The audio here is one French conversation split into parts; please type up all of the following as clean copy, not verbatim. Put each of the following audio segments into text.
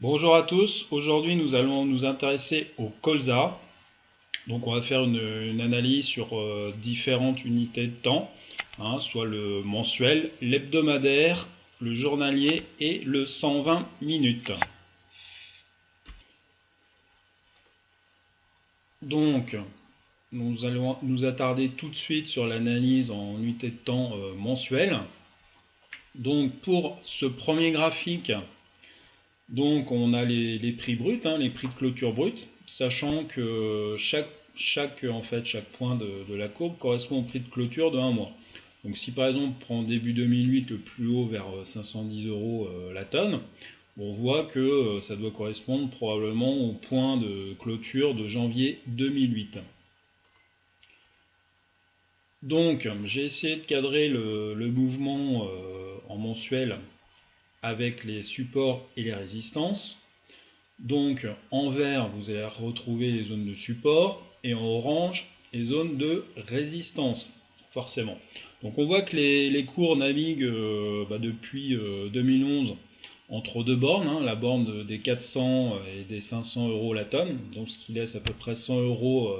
Bonjour à tous, aujourd'hui nous allons nous intéresser au colza. Donc on va faire une analyse sur différentes unités de temps, soit le mensuel, l'hebdomadaire, le journalier et le 120 minutes. Donc nous allons nous attarder tout de suite sur l'analyse en unités de temps mensuelle. Donc pour ce premier graphique, donc on a les prix bruts, les prix de clôture bruts, sachant que chaque point de la courbe correspond au prix de clôture de un mois. Donc si par exemple on prend début 2008 le plus haut vers 510 euros la tonne, on voit que ça doit correspondre probablement au point de clôture de janvier 2008. Donc j'ai essayé de cadrer le mouvement en mensuel avec les supports et les résistances. Donc en vert, vous allez retrouver les zones de support et en orange, les zones de résistance, forcément. Donc on voit que les cours naviguent depuis 2011 entre deux bornes, la borne des 400 et des 500 euros la tonne, donc ce qui laisse à peu près 100 euros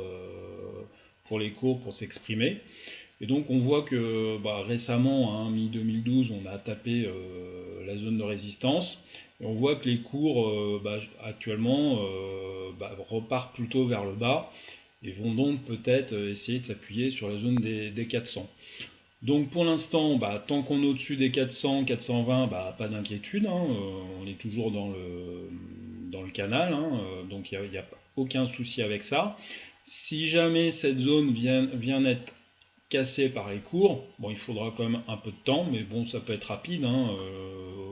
pour les cours pour s'exprimer. Et donc on voit que récemment, mi-2012, on a tapé la zone de résistance. Et on voit que les cours actuellement repartent plutôt vers le bas et vont donc peut-être essayer de s'appuyer sur la zone des 400. Donc pour l'instant, tant qu'on est au-dessus des 400, 420, pas d'inquiétude, on est toujours dans le canal, donc il n'y a aucun souci avec ça. Si jamais cette zone vient être cassé par les cours. Bon, il faudra quand même un peu de temps, mais bon, ça peut être rapide.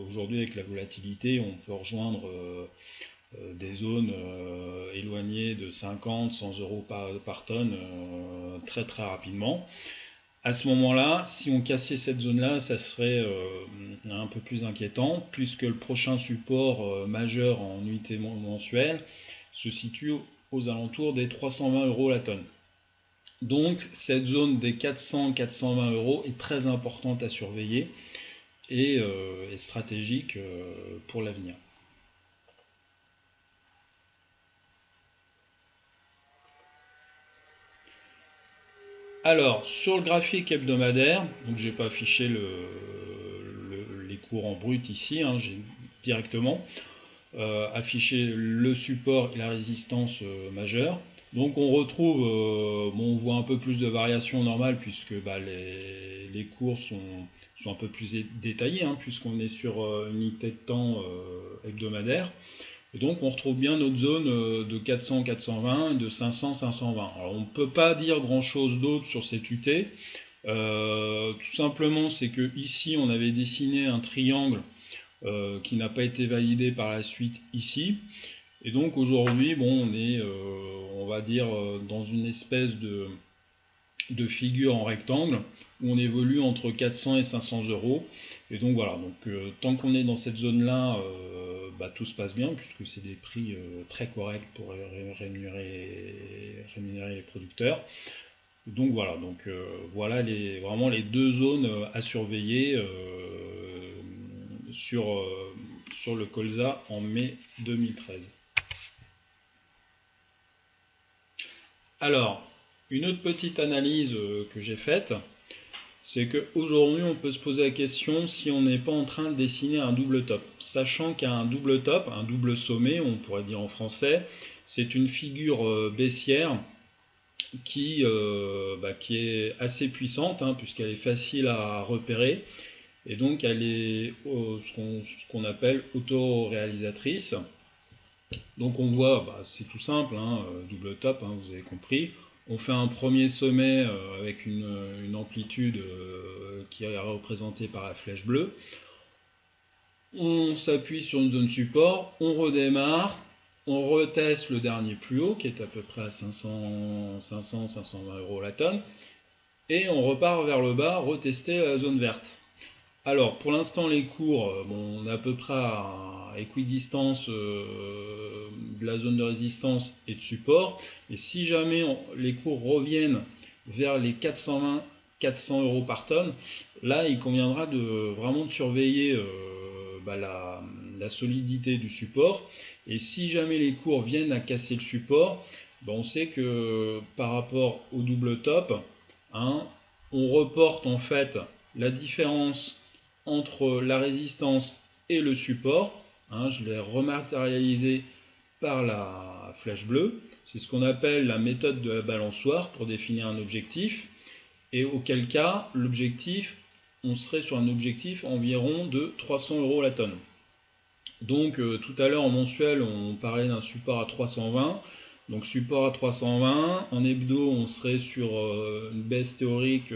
Aujourd'hui, avec la volatilité, on peut rejoindre des zones éloignées de 50, 100 euros par tonne très très rapidement. À ce moment-là, si on cassait cette zone-là, ça serait un peu plus inquiétant, puisque le prochain support majeur en unité mensuelle se situe aux alentours des 320 euros la tonne. Donc cette zone des 400-420 euros est très importante à surveiller et est stratégique pour l'avenir. Alors sur le graphique hebdomadaire, donc j'ai pas affiché les cours en brut ici, j'ai directement affiché le support et la résistance majeure. Donc on retrouve, on voit un peu plus de variations normales puisque les cours sont un peu plus détaillés, puisqu'on est sur une unité de temps hebdomadaire. Et donc on retrouve bien notre zone de 400-420 et de 500-520. Alors on ne peut pas dire grand chose d'autre sur cette UT. Tout simplement c'est que ici on avait dessiné un triangle qui n'a pas été validé par la suite ici. Et donc aujourd'hui, on est, on va dire, dans une espèce de figure en rectangle où on évolue entre 400 et 500 euros. Et donc voilà, donc tant qu'on est dans cette zone-là, tout se passe bien puisque c'est des prix très corrects pour rémunérer les producteurs. Donc voilà, voilà vraiment les deux zones à surveiller sur le colza en mai 2013. Alors, une autre petite analyse que j'ai faite, c'est qu'aujourd'hui on peut se poser la question si on n'est pas en train de dessiner un double top. Sachant qu'un double top, un double sommet, on pourrait dire en français, c'est une figure baissière qui est assez puissante, puisqu'elle est facile à repérer, et donc elle est ce qu'on appelle autoréalisatrice. Donc on voit, c'est tout simple, double top, vous avez compris. On fait un premier sommet avec une amplitude qui est représentée par la flèche bleue. On s'appuie sur une zone support, on redémarre, on reteste le dernier plus haut qui est à peu près à 500-520 euros la tonne. Et on repart vers le bas, retester la zone verte. Alors, pour l'instant, les cours, on est à peu près à équidistance de la zone de résistance et de support. Et si jamais les cours reviennent vers les 420-400 euros par tonne, là, il conviendra vraiment de surveiller la solidité du support. Et si jamais les cours viennent à casser le support, ben on sait que par rapport au double top, hein, on reporte en fait la différence entre la résistance et le support. Hein, je l'ai rematérialisé par la flèche bleue. C'est ce qu'on appelle la méthode de la balançoire pour définir un objectif. Et auquel cas, l'objectif, on serait sur un objectif environ de 300 € la tonne. Donc tout à l'heure en mensuel, on parlait d'un support à 320. Donc support à 320, en hebdo on serait sur une baisse théorique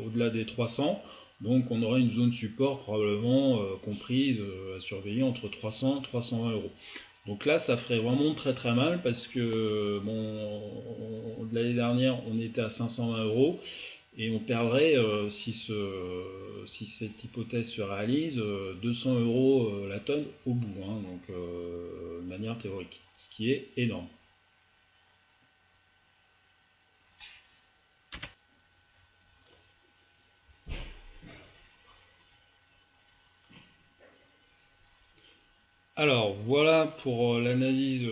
au-delà des 300. Donc on aurait une zone support probablement comprise à surveiller entre 300 et 320 €. Donc là ça ferait vraiment très très mal parce que bon, l'année dernière on était à 520 € et on perdrait, si cette hypothèse se réalise, 200 € la tonne au bout, hein, donc de manière théorique, ce qui est énorme. Alors voilà pour l'analyse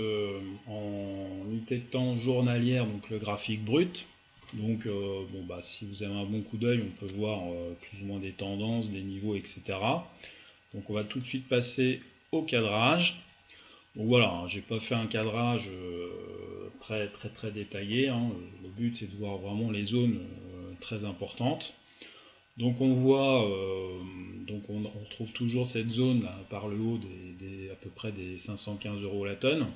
en unité de temps journalière, donc le graphique brut. Donc bon, bah, si vous avez un bon coup d'œil, on peut voir plus ou moins des tendances, des niveaux, etc. Donc on va tout de suite passer au cadrage. Donc voilà, hein, j'ai pas fait un cadrage très détaillé, hein. Le but c'est de voir vraiment les zones très importantes. Donc on voit, donc on retrouve toujours cette zone là, par le haut à peu près des 515 € la tonne.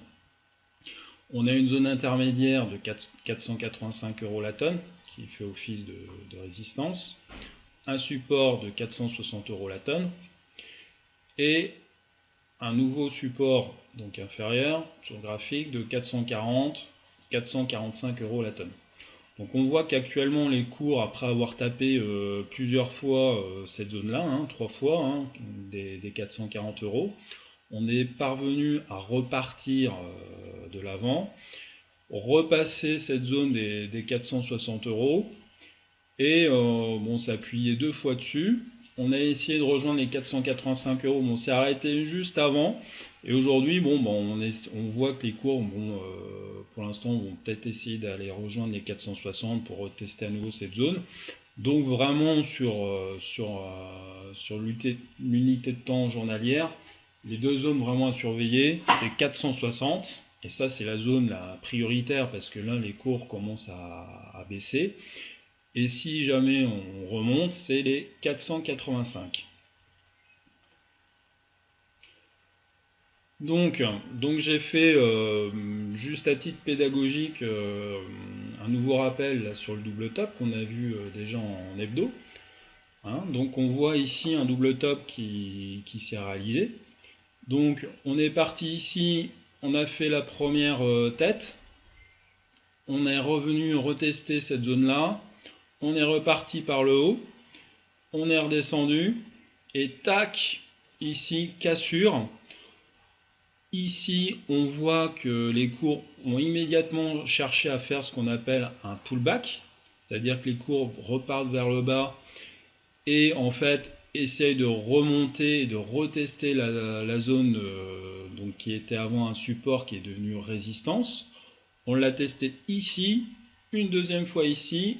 On a une zone intermédiaire de 485 € la tonne qui fait office de résistance. Un support de 460 € la tonne. Et un nouveau support donc inférieur sur le graphique de 440, 445 € la tonne. Donc on voit qu'actuellement les cours, après avoir tapé plusieurs fois cette zone-là, hein, 3 fois, hein, des 440 €, on est parvenu à repartir de l'avant, repasser cette zone des 460 € et bon, s'appuyer 2 fois dessus. On a essayé de rejoindre les 485 €, mais on s'est arrêté juste avant. Et aujourd'hui, bon, on voit que les cours, bon, pour l'instant, vont peut-être essayer d'aller rejoindre les 460 pour retester à nouveau cette zone. Donc vraiment sur l'unité de temps journalière, les deux zones vraiment à surveiller, c'est 460. Et ça, c'est la zone la prioritaire parce que là, les cours commencent à baisser. Et si jamais on remonte, c'est les 485. Donc j'ai fait, juste à titre pédagogique, un nouveau rappel là, sur le double top qu'on a vu déjà en hebdo. Hein. Donc on voit ici un double top qui s'est réalisé. Donc on est parti ici, on a fait la première tête, on est revenu retester cette zone-là, on est reparti par le haut, on est redescendu, et tac, ici, cassure. Ici, on voit que les cours ont immédiatement cherché à faire ce qu'on appelle un pullback, c'est-à-dire que les courbes repartent vers le bas et en fait essayent de remonter et de retester la zone donc, qui était avant un support qui est devenu résistance. On l'a testé ici, une deuxième fois ici,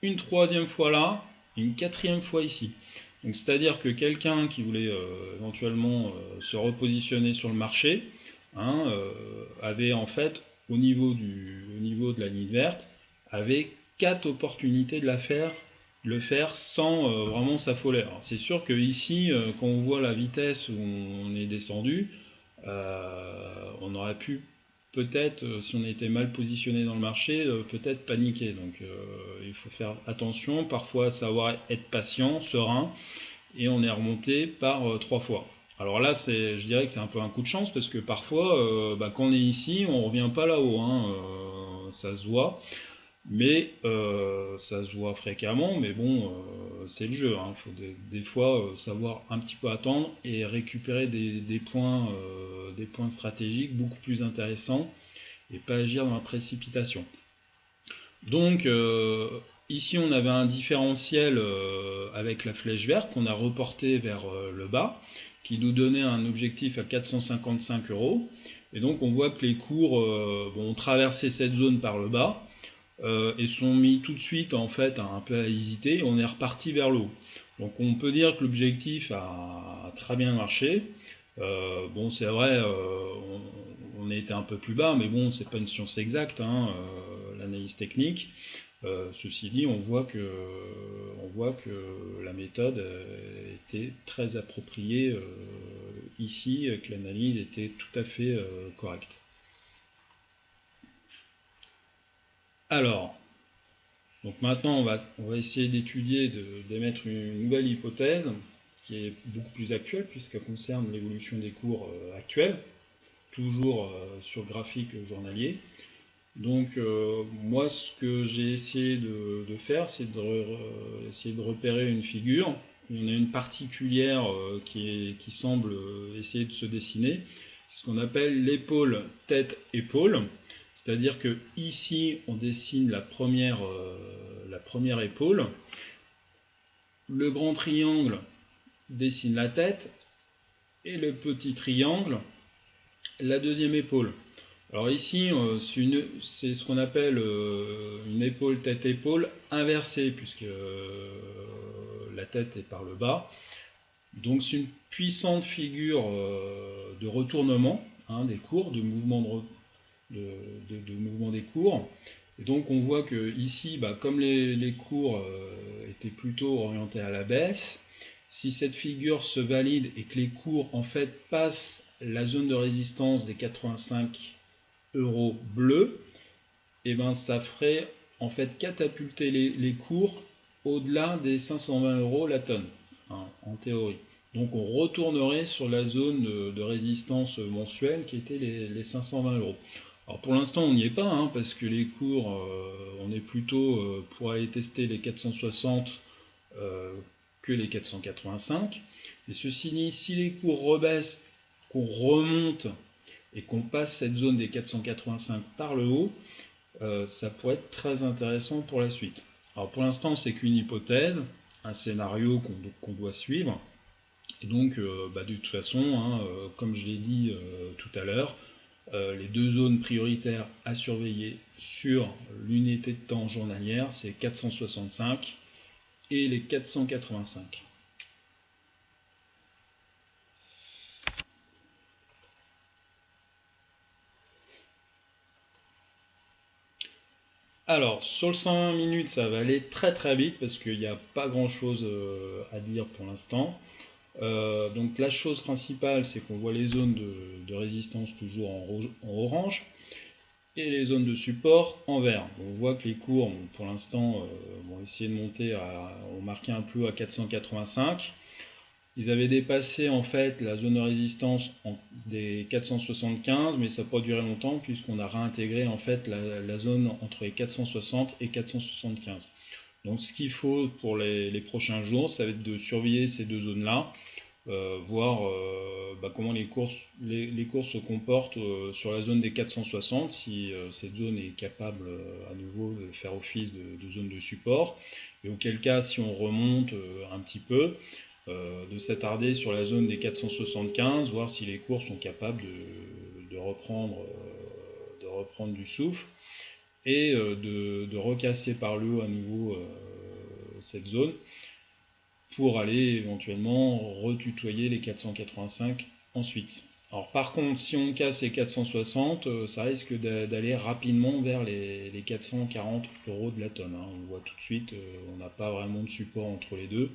une troisième fois là, une quatrième fois ici. Donc c'est-à-dire que quelqu'un qui voulait éventuellement se repositionner sur le marché, hein, avait en fait au niveau de la ligne verte, avait 4 opportunités de le faire sans vraiment s'affoler. C'est sûr que ici, quand on voit la vitesse où on est descendu, on aurait pu peut-être, si on était mal positionné dans le marché, peut-être paniquer. Donc il faut faire attention, parfois savoir être patient, serein, et on est remonté par 3 fois. Alors là, je dirais que c'est un peu un coup de chance, parce que parfois, quand on est ici, on ne revient pas là-haut, hein, ça se voit, mais ça se voit fréquemment, mais bon, c'est le jeu, hein. Il faut des fois savoir un petit peu attendre et récupérer des points stratégiques beaucoup plus intéressants et pas agir dans la précipitation. Donc ici on avait un différentiel avec la flèche verte qu'on a reporté vers le bas, qui nous donnait un objectif à 455 €. Et donc on voit que les cours ont traversé cette zone par le bas et sont mis tout de suite en fait un peu à hésiter, et on est reparti vers le haut. Donc on peut dire que l'objectif a très bien marché. Bon, c'est vrai, on a été un peu plus bas, mais bon, c'est pas une science exacte, hein, l'analyse technique. Ceci dit, on voit que la méthode était très appropriée ici, que l'analyse était tout à fait correcte. Alors, donc maintenant, on va essayer d'étudier, d'émettre une nouvelle hypothèse qui est beaucoup plus actuelle puisqu'elle concerne l'évolution des cours actuels, toujours sur graphique journalier. Donc moi, ce que j'ai essayé de faire, c'est essayer de repérer une figure. Il y en a une particulière qui semble essayer de se dessiner. C'est ce qu'on appelle l'épaule tête-épaule. C'est-à-dire que ici, on dessine la première épaule. Le grand triangle dessine la tête et le petit triangle la deuxième épaule. Alors ici, c'est ce qu'on appelle une épaule tête-épaule inversée, puisque la tête est par le bas. Donc c'est une puissante figure de retournement des cours, de mouvement, de mouvement des cours. Et donc on voit que ici, comme les cours étaient plutôt orientés à la baisse, si cette figure se valide et que les cours en fait passent la zone de résistance des 85 € bleus, et ben ça ferait en fait catapulter les cours au-delà des 520 € la tonne, hein, en théorie. Donc on retournerait sur la zone de résistance mensuelle qui était les 520 €. Alors pour l'instant on n'y est pas, hein, parce que les cours, on est plutôt pour aller tester les 460 que les 485. Et ceci dit, si les cours rebaissent, qu'on remonte et qu'on passe cette zone des 485 par le haut, ça pourrait être très intéressant pour la suite. Alors pour l'instant, c'est qu'une hypothèse, un scénario qu'on doit suivre. Et donc, de toute façon, hein, comme je l'ai dit tout à l'heure, les deux zones prioritaires à surveiller sur l'unité de temps journalière, c'est 465 et les 485. Alors, sur le 120 minutes, ça va aller très très vite parce qu'il n'y a pas grand chose à dire pour l'instant. Donc la chose principale, c'est qu'on voit les zones de résistance toujours en orange et les zones de support en vert. On voit que les cours, pour l'instant, vont essayer de monter, ont marqué un plus haut à 485. Ils avaient dépassé en fait la zone de résistance des 475, mais ça n'a pas duré longtemps puisqu'on a réintégré en fait la zone entre les 460 et 475. Donc ce qu'il faut pour les prochains jours, ça va être de surveiller ces deux zones-là, voir comment les cours se comportent sur la zone des 460, si cette zone est capable à nouveau de faire office de zone de support, et auquel cas si on remonte un petit peu, de s'attarder sur la zone des 475, voir si les cours sont capables de reprendre du souffle et de recasser par le haut à nouveau cette zone pour aller éventuellement retutoyer les 485 ensuite. Alors par contre, si on casse les 460, ça risque d'aller rapidement vers les 440 € de la tonne, hein. On voit tout de suite, on n'a pas vraiment de support entre les deux.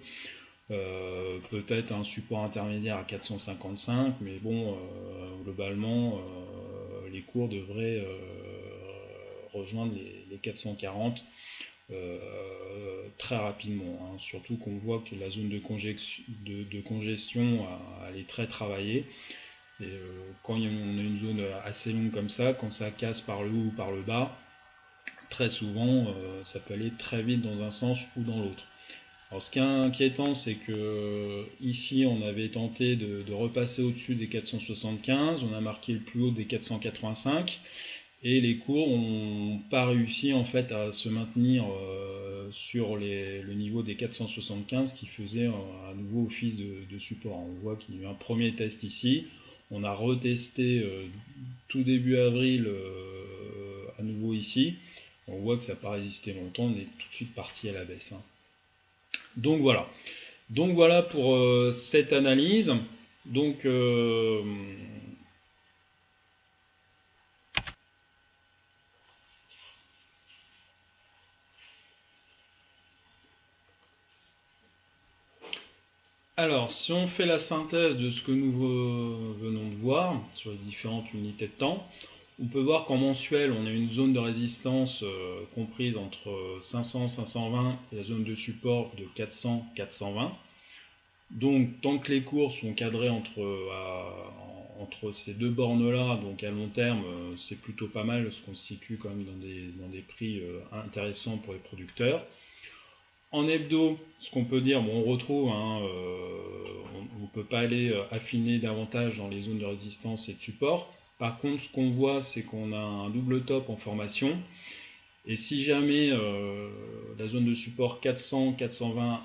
Peut-être un support intermédiaire à 455, mais bon, globalement, les cours devraient rejoindre les 440 très rapidement, hein. Surtout qu'on voit que la zone de congestion elle est très travaillée. Et quand on a une zone assez longue comme ça, quand ça casse par le haut ou par le bas, très souvent, ça peut aller très vite dans un sens ou dans l'autre. Alors ce qui est inquiétant, c'est que ici on avait tenté de repasser au-dessus des 475, on a marqué le plus haut des 485, et les cours n'ont pas réussi en fait à se maintenir sur le niveau des 475 qui faisait à nouveau office de support. On voit qu'il y a eu un premier test ici. On a retesté tout début avril à nouveau ici. On voit que ça n'a pas résisté longtemps, on est tout de suite parti à la baisse. Donc voilà. Donc voilà pour cette analyse. Donc alors, si on fait la synthèse de ce que nous venons de voir sur les différentes unités de temps, on peut voir qu'en mensuel, on a une zone de résistance comprise entre 500 520 et la zone de support de 400 420. Donc, tant que les cours sont cadrés entre ces deux bornes-là, donc à long terme, c'est plutôt pas mal, parce qu'on se situe quand même dans des prix intéressants pour les producteurs. En hebdo, ce qu'on peut dire, bon, on retrouve, on ne peut pas aller affiner davantage dans les zones de résistance et de support. Par contre, ce qu'on voit, c'est qu'on a un double top en formation. Et si jamais la zone de support 400-420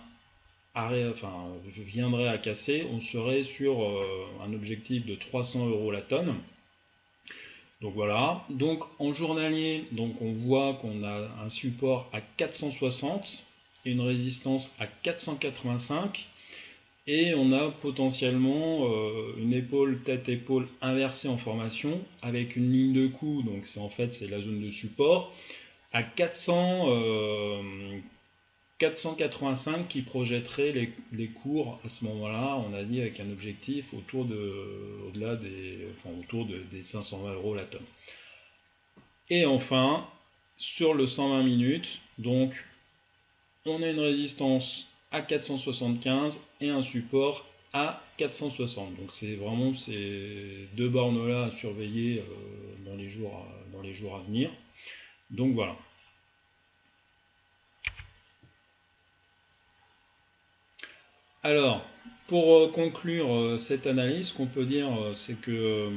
viendrait à casser, on serait sur un objectif de 300 € la tonne. Donc voilà. Donc en journalier, donc on voit qu'on a un support à 460 et une résistance à 485. Et on a potentiellement une épaule tête-épaule inversée en formation avec une ligne de coup, donc c'est la zone de support, à 485 qui projetterait les cours à ce moment-là, on a dit avec un objectif autour des 520 € la tonne. Et enfin, sur le 120 minutes, donc on a une résistance à 475 et un support à 460. Donc c'est vraiment ces deux bornes-là à surveiller dans les jours à venir. Donc voilà. Alors, pour conclure cette analyse, ce qu'on peut dire, c'est que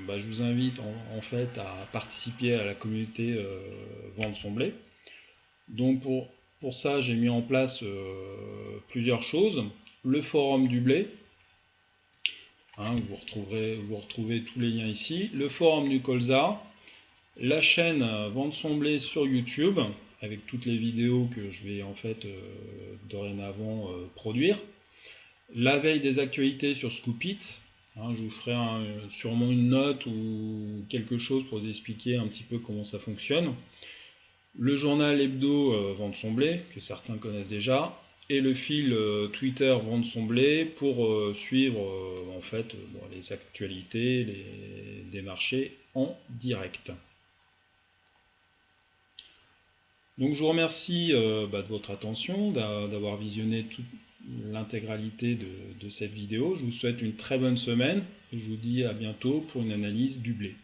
je vous invite en fait à participer à la communauté Vendre son blé. Donc pour ça, j'ai mis en place plusieurs choses. Le forum du blé, vous retrouvez tous les liens ici. Le forum du colza, la chaîne Vendre son blé sur YouTube, avec toutes les vidéos que je vais en fait dorénavant produire. La veille des actualités sur Scoopit, je vous ferai sûrement une note ou quelque chose pour vous expliquer un petit peu comment ça fonctionne. Le journal hebdo Vendre son blé, que certains connaissent déjà, et le fil Twitter Vendre son blé pour suivre en fait les actualités des marchés en direct. Donc je vous remercie de votre attention, d'avoir visionné toute l'intégralité de cette vidéo. Je vous souhaite une très bonne semaine et je vous dis à bientôt pour une analyse du blé.